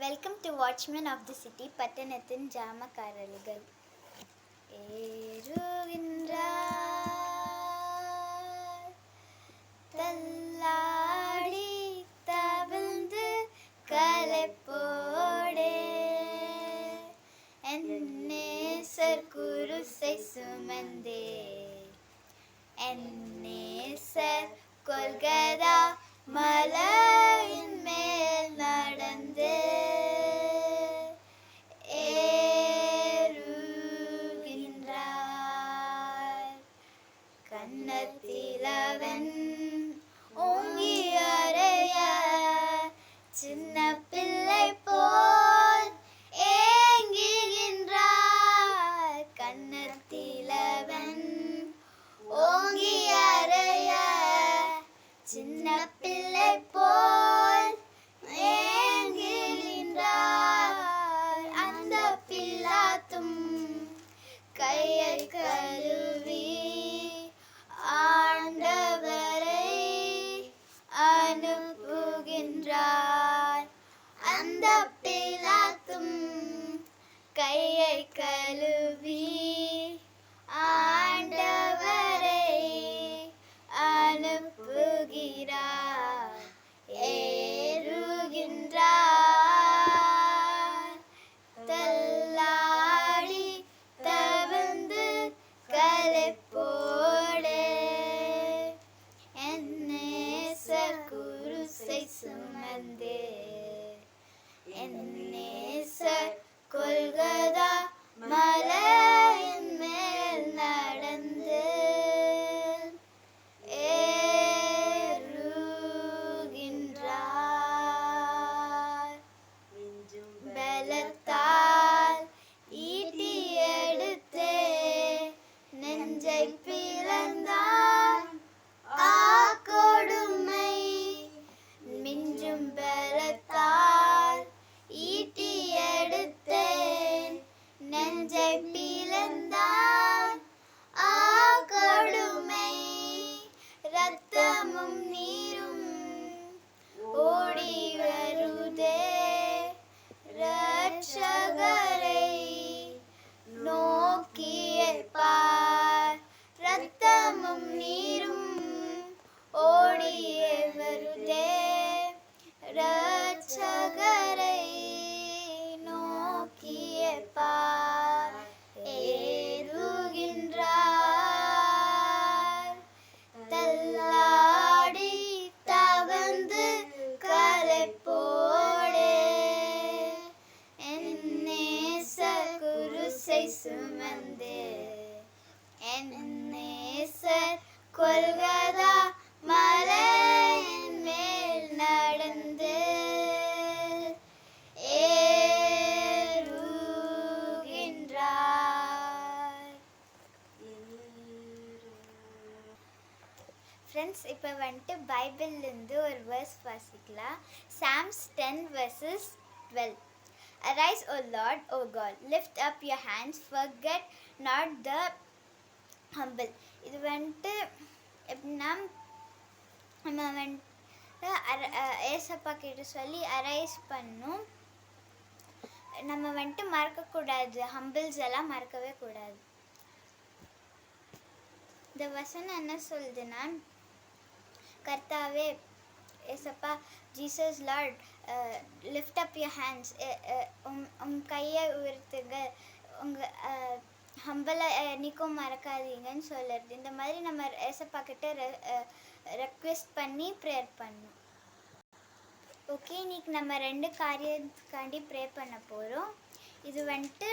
Welcome to watchman of the city. பட்டணத்தின் ஜாமக்காரர்கள் ஏறுகின்றார், தள்ளாடி தவிழ்ந்து கலைப்போடே, என் நேசர் குருசை சுமந்தே, என் நேசர் கொல்கதா மலையின் மேல் நடந்து ஏறுகின்றார். கன்னத்திலவன் ஓங்கி அறைய, சின்ன பிள்ளை போல் ஏங்குகின்றார். கன்னத்திலவன் ஓங்கி அறைய, சின்ன பிள்ளை போல் ஏங்குகின்றார். அந்த பிலாத்தும் கையை கழுவி ஆண்டவரை அனுப்புகின்றார். அந்த பிலாத்தும் கையை கழுவி ஆண்டவரை அனுப்புகிறார். ஏறுகின்றார், தள்ளாடி தவிழ்ந்து கலைப்போடே, என் நேசர் குருசை சுமந்தே, என் நேசர் கொல்கதா மலையின் மேல் நடந்து ஏறுகின்றார். பலத்தால் ஈட்டி எடுத்தே நெஞ்சை பிளந்தான் கொடுமை, மிஞ்சும் பலத்தால் ஈட்டி எடுத்தேன் நெஞ்சை பிளந்தான் கொடுமை. ரத்தமும் நீரும் ஓடி வருதே, ரட்சகரை நோக்கியே பார். ரத்தமும் நீரும் ஓடியே வருதே, ரட்சகரை நோக்கியே பார். ஏறுகின்றார், தள்ளாடி தவழ்ந்து கலைப்போடே, என் நேசர் குருசை சுமந்தே, என் நேசர் கொல்கதா மலையின் மேல் நடந்து ஏறுகின்றார். ஃப்ரெண்ட்ஸ், இப்போ வந்துட்டு பைபிள்லேருந்து ஒரு வேர்ஸ் வாசிக்கலாம். Psalms 10 verses 12. Arise, O Lord, O God, lift up your hands, forget not the humble. இது வந்துட்டு எப்படின்னா, நம்ம வந்துட்டு ஏசப்பா கிட்ட சொல்லி அரைஸ் பண்ணும். நம்ம வந்துட்டு மறக்கக்கூடாது, ஹம்பிள்ஸ் எல்லாம் மறக்கவே கூடாது. இந்த வசனம் என்ன சொல்லுதுன்னா, கர்த்தாவே ஏசப்பா, Jesus Lord, lift up your hands, கையை உயர்த்துங்க, உங்கள் ஹம்பலை என்றைக்கும் மறக்காதீங்கன்னு சொல்லுறது. இந்த மாதிரி நம்ம ஏசப்பா கிட்ட ரெக்வெஸ்ட் பண்ணி ப்ரேயர் பண்ணணும். ஓகே, இன்னைக்கு நம்ம 2 காரியத்துக்காண்டி ப்ரே பண்ண போகிறோம். இது வந்துட்டு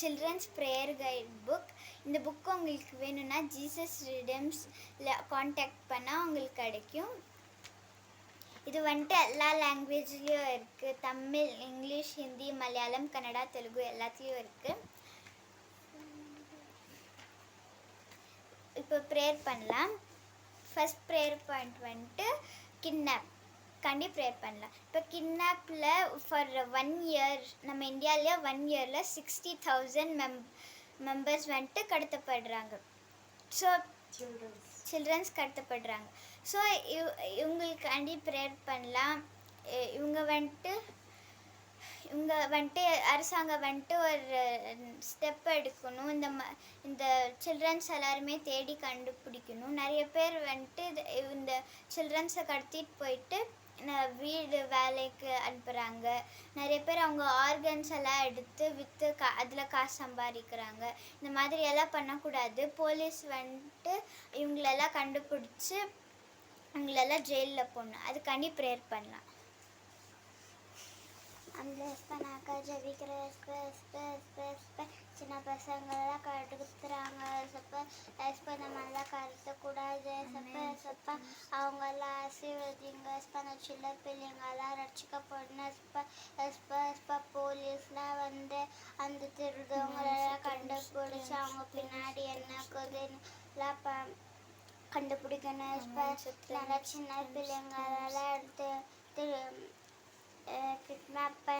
சில்ட்ரன்ஸ் ப்ரேயர் கைட் புக். இந்த புக்கு உங்களுக்கு வேணும்னா ஜீசஸ் ரிடம்ஸில் காண்டாக்ட் பண்ணால் உங்களுக்கு கிடைக்கும். இது வந்துட்டு எல்லா லாங்குவேஜ்லேயும் இருக்குது. தமிழ், இங்கிலீஷ், ஹிந்தி, மலையாளம், கன்னடா, தெலுங்கு எல்லாத்துலேயும் இருக்குது. இப்போ ப்ரேயர் பண்ணலாம். ஃபஸ்ட் ப்ரேயர் பாயிண்ட் வந்துட்டு கிட்னாப் காண்டி ப்ரேயர் பண்ணலாம். இப்போ கிட்னாப்பில் ஃபார் 1 year நம்ம இந்தியாவிலே 1 yearல 60,000 மெம்பர்ஸ் வந்துட்டு கடத்தப்படுறாங்க. ஸோ சில்ட்ரன்ஸ் கடத்தப்படுறாங்க. ஸோ இவங்களுக்காண்டி ப்ரேயர் பண்ணலாம். இவங்க வந்துட்டு அரசாங்கம் வந்துட்டு ஒரு ஸ்டெப் எடுக்கணும். இந்த சில்ட்ரன்ஸ் எல்லாருமே தேடி கண்டுபிடிக்கணும். நிறைய பேர் வந்துட்டு இந்த சில்ட்ரன்ஸை கடத்திட்டு போயிட்டு வீடு வேலைக்கு அனுப்புகிறாங்க. நிறைய பேர் அவங்க ஆர்கன்ஸ் எல்லாம் எடுத்து விற்று அதில் காசு சம்பாதிக்கிறாங்க. இந்த மாதிரி எல்லாம் பண்ணக்கூடாது. போலீஸ் வந்துட்டு இவங்களெல்லாம் கண்டுபிடிச்சி இவங்களெல்லாம் ஜெயிலில் போடணும். அதுக்காண்டி ப்ரேயர் பண்ணலாம். பண்ணாக்கா ஜபிக்கிற சின்ன பசங்கள்லாம் கடுத்துறாங்க. இந்த மாதிரிலாம் கருத்தக்கூடாது. அவங்கெல்லாம் ஆசீர்வதிங்க. அந்த சின்ன பிள்ளைங்கெல்லாம் ரட்சிக்கப்படணும். போலீஸ்லாம் வந்து அந்த திருடவங்களெல்லாம் கண்டுபிடிச்சி அவங்க பின்னாடி என்னக்குதுன்னு கண்டுபிடிக்கணும். நல்லா சின்ன பிள்ளைங்களெல்லாம் எடுத்து